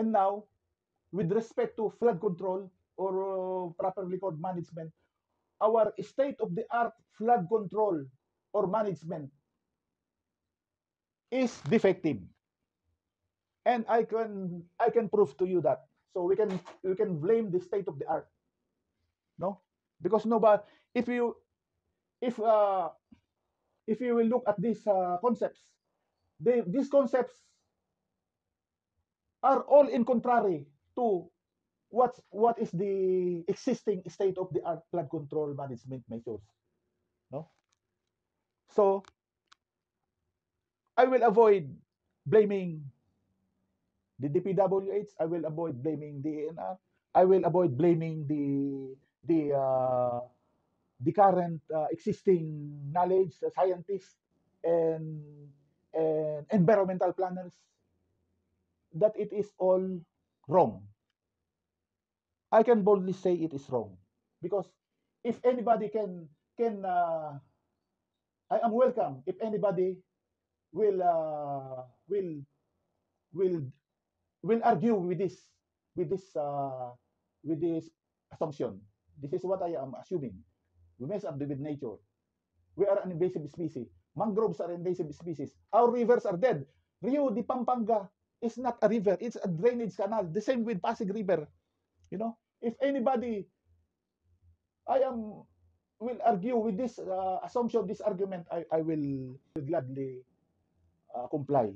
And now, with respect to flood control or properly called management, our state-of-the-art flood control or management is defective. And I can prove to you that. So we can blame the state of the art, no? Because nobody, if you if uh if you will look at these concepts, these concepts are all in contrary to what is the existing state of the art flood control management measures, no? So I will avoid blaming the DPWH. I will avoid blaming the ANR. I will avoid blaming the current existing knowledge, scientists and environmental planners, that it is all wrong. I can boldly say it is wrong, because if anybody can I am welcome if anybody will uh, will will will argue with this uh, with this assumption. This is what I am assuming. We mess up with nature. We are an invasive species. Mangroves are invasive species. Our rivers are dead. Rio de Pampanga is not a river. It's a drainage canal. The same with Pasig River. If anybody, I am will argue with this assumption, this argument, I will gladly comply.